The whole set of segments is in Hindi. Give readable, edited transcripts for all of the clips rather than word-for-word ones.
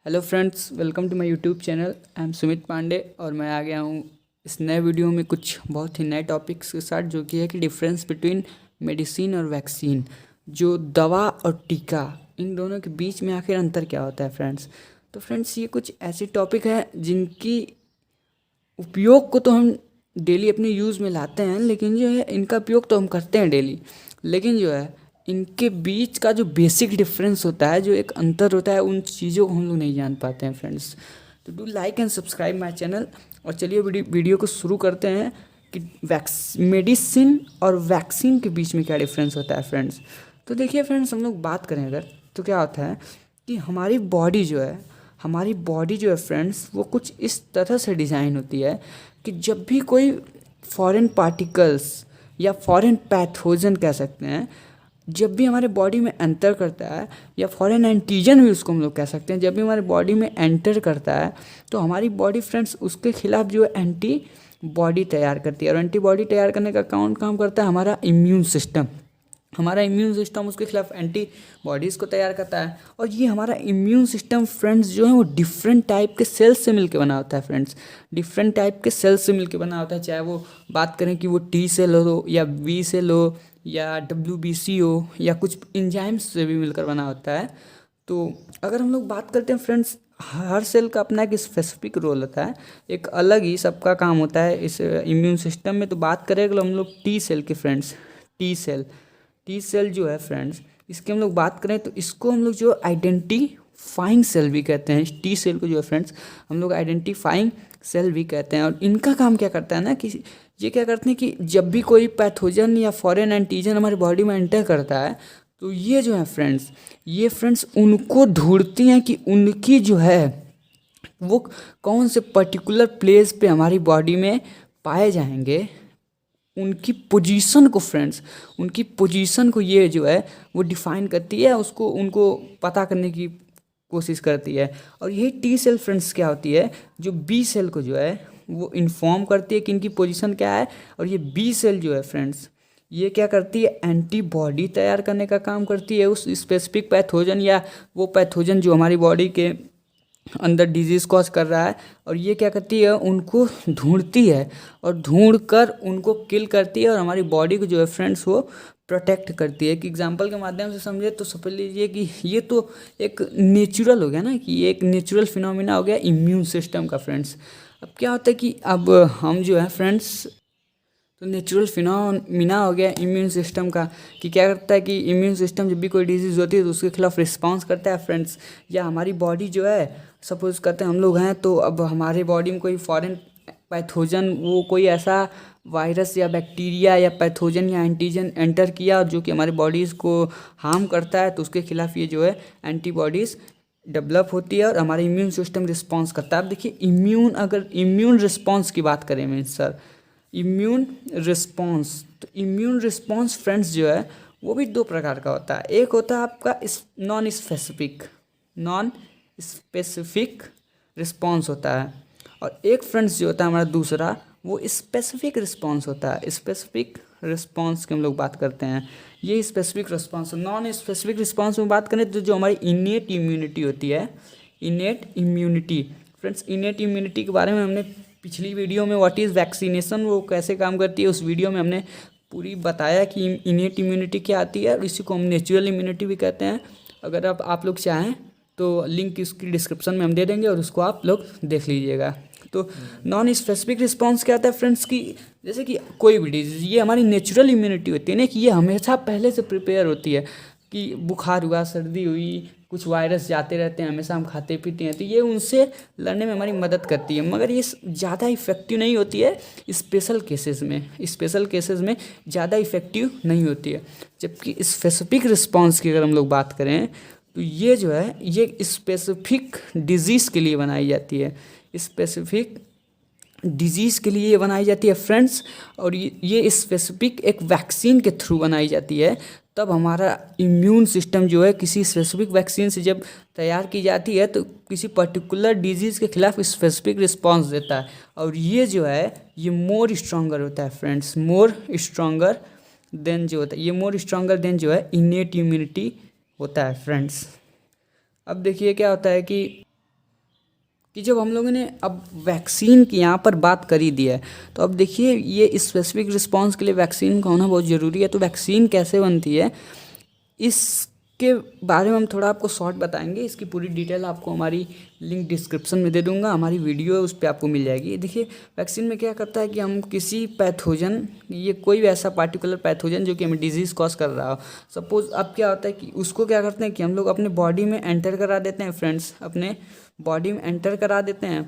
Hello friends, welcome to my YouTube channel. I am Sumit Pandey और मैं आ गया हूँ इस नए वीडियो में कुछ बहुत ही नए टॉपिक्स के साथ, जो कि है कि डिफरेंस बिटवीन मेडिसिन और वैक्सीन। जो दवा और टीका, इन दोनों के बीच में आखिर अंतर क्या होता है फ्रेंड्स। तो फ्रेंड्स, ये कुछ ऐसे टॉपिक हैं जिनकी उपयोग को तो हम डेली अपने यूज़ में लाते हैं, लेकिन जो है इनका उपयोग तो हम करते हैं डेली, लेकिन जो है इनके बीच का जो बेसिक डिफरेंस होता है, जो एक अंतर होता है, उन चीज़ों को हम लोग नहीं जान पाते हैं फ्रेंड्स। तो do like and subscribe my channel. और चलिए वीडियो को शुरू करते हैं कि मेडिसिन और वैक्सीन के बीच में क्या डिफरेंस होता है फ्रेंड्स। तो देखिए फ्रेंड्स, हम लोग बात करें अगर, तो क्या होता है कि हमारी बॉडी जो है फ्रेंड्स, वो कुछ इस तरह से डिज़ाइन होती है कि जब भी कोई फॉरेन पार्टिकल्स या फॉरेन पैथोजन कह सकते हैं, जब भी हमारे बॉडी में एंटर करता है, या फॉरेन एंटीजन भी उसको हम लोग कह सकते हैं, जब भी हमारे बॉडी में एंटर करता है तो हमारी बॉडी फ्रेंड्स उसके खिलाफ जो है एंटी बॉडी तैयार करती है। और एंटीबॉडी तैयार करने का कौन काम करता है? हमारा इम्यून सिस्टम। हमारा इम्यून सिस्टम उसके खिलाफ एंटी बॉडीज़ को तैयार करता है। और ये हमारा इम्यून सिस्टम फ्रेंड्स जो है वो डिफरेंट टाइप के सेल्स से मिलकर बना होता है फ्रेंड्स। डिफरेंट टाइप के सेल्स से मिलकर बना होता है, चाहे वो बात करें कि वो टी सेल हो या बी सेल हो या WBC हो, या कुछ इंजाइम्स से भी मिलकर बना होता है। तो अगर हम लोग बात करते हैं फ्रेंड्स, हर सेल का अपना एक स्पेसिफिक रोल होता है, एक अलग ही सबका काम होता है इस इम्यून सिस्टम में। तो बात करें अगर हम लोग टी सेल की फ्रेंड्स, टी सेल जो है फ्रेंड्स, इसकी हम लोग बात करें तो इसको हम लोग जो आइडेंटिफाइंग सेल भी कहते हैं। टी सेल को जो है फ्रेंड्स हम लोग आइडेंटिफाइंग सेल भी कहते हैं। और इनका काम क्या करता है ना कि ये क्या करते हैं कि जब भी कोई पैथोजन या फॉरेन एंटीजन हमारी बॉडी में एंटर करता है, तो ये जो है फ्रेंड्स, ये फ्रेंड्स उनको ढूंढती हैं कि उनकी जो है वो कौन से पर्टिकुलर प्लेस पे हमारी बॉडी में पाए जाएंगे। उनकी पोजीशन को फ्रेंड्स, उनकी पोजीशन को ये जो है वो डिफाइन करती है, उसको उनको पता करने की कोशिश करती है। और यही टी सेल फ्रेंड्स क्या होती है, जो बी सेल को जो है वो इन्फॉर्म करती है कि इनकी पोजीशन क्या है। और ये बी सेल जो है फ्रेंड्स, ये क्या करती है? एंटीबॉडी तैयार करने का काम करती है उस स्पेसिफिक पैथोजन, या वो पैथोजन जो हमारी बॉडी के अंदर डिजीज़ कॉज कर रहा है। और ये क्या करती है? उनको ढूंढती है और ढूंढकर उनको किल करती है, और हमारी बॉडी को जो है फ्रेंड्स वो प्रोटेक्ट करती है। एक एग्जांपल के माध्यम से समझे तो समझ लीजिए कि ये तो एक नेचुरल हो गया ना, कि ये एक नेचुरल फिनोमिना हो गया इम्यून सिस्टम का फ्रेंड्स। अब क्या होता है कि अब हम जो है फ्रेंड्स, तो नेचुरल फिनोमिना हो गया इम्यून सिस्टम का, कि क्या करता है कि इम्यून सिस्टम जब भी कोई डिजीज़ होती है तो उसके खिलाफ रिस्पांस करता है फ्रेंड्स। या हमारी बॉडी जो है, सपोज करते हैं हम लोग हैं, तो अब हमारे बॉडी में कोई फॉरेन पैथोजन, वो कोई ऐसा वायरस या बैक्टीरिया या पैथोजन या एंटीजन एंटर किया जो कि हमारी बॉडीज़ को हार्म करता है, तो उसके खिलाफ ये जो है एंटीबॉडीज़ डेवलप होती है और हमारा इम्यून सिस्टम रिस्पॉन्स करता है। अब देखिए अगर इम्यून रिस्पॉन्स की बात करें मीन्स सर, इम्यून रिस्पॉन्स, तो इम्यून रिस्पॉन्स फ्रेंड्स जो है वो भी दो प्रकार का होता है। एक होता है आपका नॉन स्पेसिफिक रिस्पॉन्स होता है, और एक फ्रेंड्स जो होता है हमारा दूसरा, वो स्पेसिफिक रिस्पॉन्स होता है। स्पेसिफिक रिस्पॉन्स की हम लोग बात करते हैं, ये specific response. Non specific response में बात करें तो जो हमारी इनेट इम्यूनिटी होती है, innate immunity friends, innate immunity के बारे में हमने पिछली वीडियो में व्हाट इज़ वैक्सीनेशन, वो कैसे काम करती है, उस वीडियो में हमने पूरी बताया कि इनेट इम्यूनिटी क्या आती है, और इसी को हम नेचुरल इम्यूनिटी भी कहते हैं। अगर आप लोग चाहें तो लिंक इसकी डिस्क्रिप्शन में हम दे देंगे और उसको आप लोग देख लीजिएगा। तो नॉन स्पेसिफिक रिस्पॉन्स क्या आता है फ्रेंड्स, की जैसे कि कोई भी डिजीज़, ये हमारी नेचुरल इम्यूनिटी होती है ना, कि ये हमेशा पहले से प्रिपेयर होती है, कि बुखार हुआ, सर्दी हुई, कुछ वायरस जाते रहते हैं, हमेशा हम खाते पीते हैं, तो ये उनसे लड़ने में हमारी मदद करती है। मगर ये ज़्यादा इफेक्टिव नहीं होती है स्पेशल केसेस में ज़्यादा इफेक्टिव नहीं होती है। जबकि स्पेसिफिक रिस्पॉन्स की अगर हम लोग बात करें तो ये जो है ये स्पेसिफिक डिजीज़ के लिए बनाई जाती है, स्पेसिफिक डिजीज़ के लिए बनाई जाती है फ्रेंड्स। और ये स्पेसिफिक एक वैक्सीन के थ्रू बनाई जाती है। तब हमारा इम्यून सिस्टम जो है किसी स्पेसिफिक वैक्सीन से जब तैयार की जाती है तो किसी पर्टिकुलर डिजीज़ के खिलाफ स्पेसिफिक रिस्पॉन्स देता है। और ये जो है ये मोर स्ट्रॉन्गर होता है फ्रेंड्स, मोर स्ट्रॉन्गर देन जो होता है, ये मोर स्ट्रॉन्गर देन जो है इनेट इम्यूनिटी होता है फ्रेंड्स। अब देखिए क्या होता है कि कि जब हम लोगों ने अब वैक्सीन की यहाँ पर बात करी दी है, तो अब देखिए ये स्पेसिफिक रिस्पांस के लिए वैक्सीन का होना बहुत ज़रूरी है। तो वैक्सीन कैसे बनती है इसके बारे में हम थोड़ा आपको शॉर्ट बताएंगे। इसकी पूरी डिटेल आपको हमारी लिंक डिस्क्रिप्शन में दे दूंगा, हमारी वीडियो है उस पर आपको मिल जाएगी। देखिए वैक्सीन में क्या करता है कि हम किसी पैथोजन, ये कोई भी ऐसा पार्टिकुलर पैथोजन जो कि हमें डिजीज़ कॉज कर रहा हो, सपोज अब क्या होता है कि उसको क्या करते हैं कि हम लोग अपने बॉडी में एंटर करा देते हैं फ्रेंड्स, अपने बॉडी में एंटर करा देते हैं।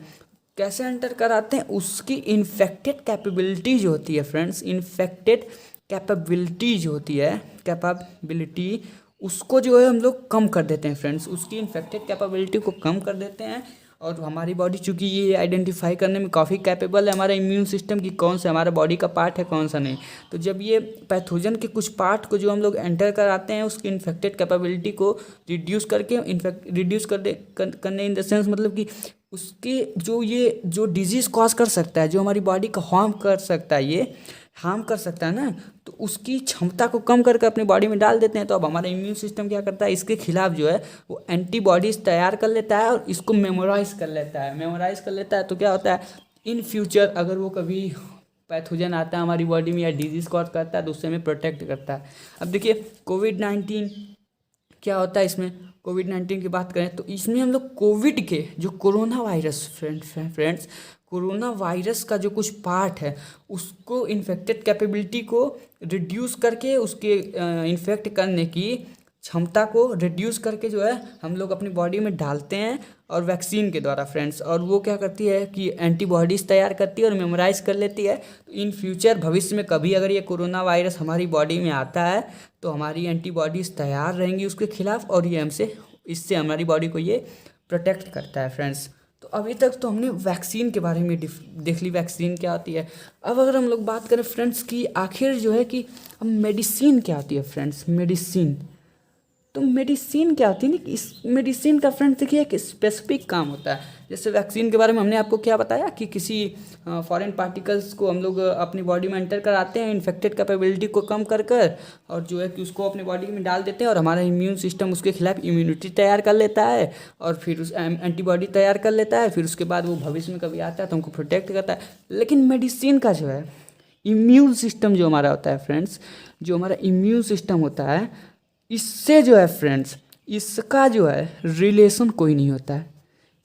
कैसे एंटर कराते हैं, उसकी इन्फेक्टेड कैपेबिलिटी जो होती है फ्रेंड्स, इन्फेक्टेड कैपेबिलिटी जो होती है, कैपेबिलिटी उसको जो है हम लोग कम कर देते हैं फ्रेंड्स, उसकी इन्फेक्टेड कैपेबिलिटी को कम कर देते हैं। और हमारी बॉडी चूँकि ये आइडेंटिफाई करने में काफ़ी कैपेबल है, हमारा इम्यून सिस्टम की कौन सा हमारा बॉडी का पार्ट है कौन सा नहीं, तो जब ये पैथोजन के कुछ पार्ट को जो हम लोग एंटर कराते हैं उसकी इन्फेक्टेड कैपेबिलिटी को रिड्यूस करके, रिड्यूस करने इन द सेंस मतलब कि उसके जो डिजीज़ कॉज कर सकता है, जो हमारी बॉडी का हार्म कर सकता है, ये हार्म कर सकता है ना, तो उसकी क्षमता को कम करके अपनी बॉडी में डाल देते हैं। तो अब हमारा इम्यून सिस्टम क्या करता है, इसके खिलाफ जो है वो एंटीबॉडीज़ तैयार कर लेता है और इसको मेमोराइज कर लेता है। तो क्या होता है, इन फ्यूचर अगर वो कभी पैथोजन आता है हमारी बॉडी में या डिजीज़ कॉज करता है तो उससे हमें प्रोटेक्ट करता है। अब देखिए कोविड-19 क्या होता है, इसमें कोविड-19 की बात करें तो इसमें हम लोग कोविड के जो corona virus friends corona virus का जो कुछ पार्ट है उसको इन्फेक्टेड कैपेबिलिटी को रिड्यूस करके उसके इन्फेक्ट करने की क्षमता को रिड्यूस करके जो है हम लोग अपनी बॉडी में डालते हैं और वैक्सीन के द्वारा फ्रेंड्स, और वो क्या करती है कि एंटीबॉडीज़ तैयार करती है और मेमोराइज कर लेती है। तो इन फ्यूचर भविष्य में कभी अगर ये कोरोना वायरस हमारी बॉडी में आता है तो हमारी एंटीबॉडीज़ तैयार रहेंगी उसके खिलाफ और ये हमसे इससे हमारी बॉडी को ये प्रोटेक्ट करता है फ्रेंड्स। तो अभी तक तो हमने वैक्सीन के बारे में देख ली, वैक्सीन क्या होती है। अब अगर हम लोग बात करें फ्रेंड्स की आखिर जो है कि अब मेडिसिन क्या होती है फ्रेंड्स, मेडिसिन, तो मेडिसिन क्या होती है ना, इस मेडिसिन का फ्रेंड्स देखिए एक स्पेसिफिक काम होता है। जैसे वैक्सीन के बारे में हमने आपको क्या बताया कि किसी फॉरेन पार्टिकल्स को हम लोग अपनी बॉडी में एंटर कराते हैं इन्फेक्टेड कैपेबिलिटी को कम कर और जो है कि उसको अपनी बॉडी में डाल देते हैं और हमारा इम्यून सिस्टम उसके खिलाफ इम्यूनिटी तैयार कर लेता है और फिर उस एंटीबॉडी तैयार कर लेता है, फिर उसके बाद वो भविष्य में कभी आता है तो हमको प्रोटेक्ट करता है। लेकिन मेडिसिन का जो है इम्यून सिस्टम जो हमारा होता है फ्रेंड्स, जो हमारा इम्यून सिस्टम होता है इससे जो है फ्रेंड्स इसका जो है रिलेशन कोई नहीं होता है,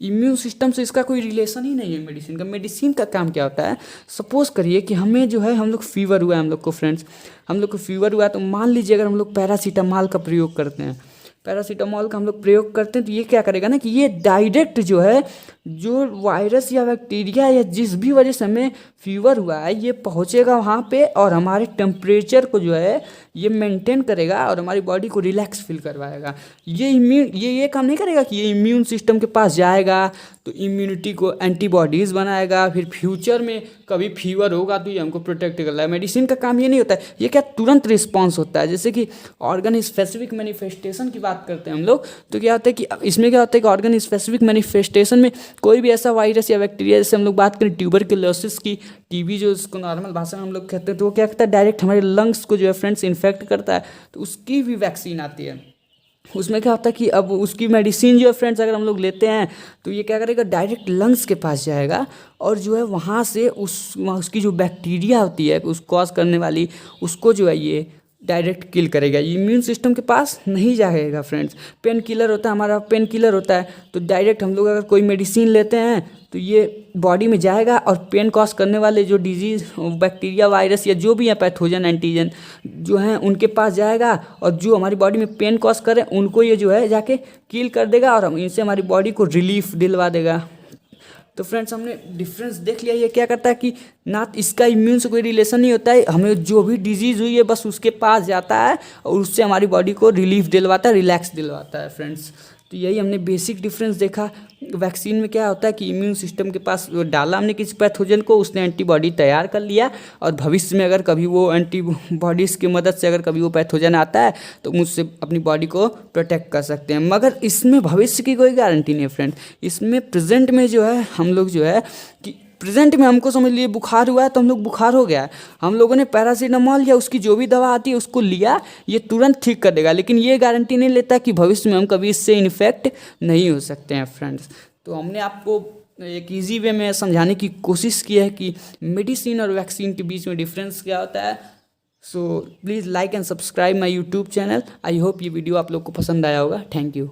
इम्यून सिस्टम से इसका कोई रिलेशन ही नहीं है मेडिसिन का। मेडिसिन का काम क्या होता है, सपोज करिए कि हमें जो है हम लोग फीवर हुआ है, हम लोग को फ्रेंड्स हम लोग को फीवर हुआ है तो मान लीजिए अगर हम लोग पैरासीटामॉल का प्रयोग करते हैं, पैरासीटामॉल का हम लोग प्रयोग करते हैं तो ये क्या करेगा ना कि ये डायरेक्ट जो है जो वायरस या बैक्टीरिया या जिस भी वजह से हमें फीवर हुआ है ये पहुंचेगा वहाँ पे और हमारे टेम्परेचर को जो है ये मेंटेन करेगा और हमारी बॉडी को रिलैक्स फील करवाएगा। ये काम नहीं करेगा कि ये इम्यून सिस्टम के पास जाएगा तो इम्यूनिटी को एंटीबॉडीज़ बनाएगा, फिर फ्यूचर में कभी फीवर होगा तो ये हमको प्रोटेक्ट कर रहा है। मेडिसिन का काम ये नहीं होता है, ये क्या तुरंत रिस्पॉन्स होता है। जैसे कि ऑर्गन स्पेसिफिक मैनिफेस्टेशन की बात करते हैं हम लोग तो क्या होता है कि इसमें क्या होता है कि ऑर्गन स्पेसिफिक मैनिफेस्टेशन में कोई भी ऐसा वायरस या बैक्टीरिया, जैसे हम लोग बात करें ट्यूबरकुलोसिस की, टीबी जो इसको नॉर्मल भाषा में हम लोग कहते हैं, तो वो क्या करता है डायरेक्ट हमारे लंग्स को जो है फ्रेंड्स इन्फेक्ट करता है, तो उसकी भी वैक्सीन आती है। उसमें क्या होता है कि अब उसकी मेडिसिन जो है फ्रेंड्स अगर हम लोग लेते हैं तो ये क्या करेगा डायरेक्ट लंग्स के पास जाएगा और जो है वहाँ से उसकी जो बैक्टीरिया होती है उस कॉज करने वाली उसको जो है ये डायरेक्ट किल करेगा, इम्यून सिस्टम के पास नहीं जाएगा फ्रेंड्स। पेन किलर होता है, हमारा पेन किलर होता है तो डायरेक्ट हम लोग अगर कोई मेडिसिन लेते हैं तो ये बॉडी में जाएगा और पेन कॉज करने वाले जो डिजीज़ बैक्टीरिया वायरस या जो भी है पैथोजन एंटीजन जो हैं उनके पास जाएगा और जो हमारी बॉडी में पेन कॉज करें उनको ये जो है जाके किल कर देगा और हम इनसे हमारी बॉडी को रिलीफ दिलवा देगा। तो फ्रेंड्स हमने डिफरेंस देख लिया, ये क्या करता है कि ना इसका इम्यून से कोई रिलेशन नहीं होता है, हमें जो भी डिजीज़ हुई है बस उसके पास जाता है और उससे हमारी बॉडी को रिलीफ दिलवाता है, रिलैक्स दिलवाता है फ्रेंड्स। तो यही हमने बेसिक डिफरेंस देखा। वैक्सीन में क्या होता है कि इम्यून सिस्टम के पास डाला हमने किसी पैथोजन को, उसने एंटीबॉडी तैयार कर लिया और भविष्य में अगर कभी वो एंटीबॉडीज़ की मदद से अगर कभी वो पैथोजन आता है तो मुझसे अपनी बॉडी को प्रोटेक्ट कर सकते हैं। मगर इसमें भविष्य की कोई गारंटी नहीं है फ्रेंड, इसमें प्रेजेंट में जो है हम लोग जो है कि प्रेजेंट में हमको समझ लिए बुखार हुआ है तो हम लोग बुखार हो गया है, हम लोगों ने पैरासीटामॉल या उसकी जो भी दवा आती है उसको लिया, ये तुरंत ठीक कर देगा, लेकिन ये गारंटी नहीं लेता कि भविष्य में हम कभी इससे इन्फेक्ट नहीं हो सकते हैं फ्रेंड्स। तो हमने आपको एक इजी वे में समझाने की कोशिश की है कि मेडिसिन और वैक्सीन के बीच में डिफरेंस क्या होता है। So please like and subscribe my YouTube channel. I hope ये वीडियो आप लोग को पसंद आया होगा। Thank you.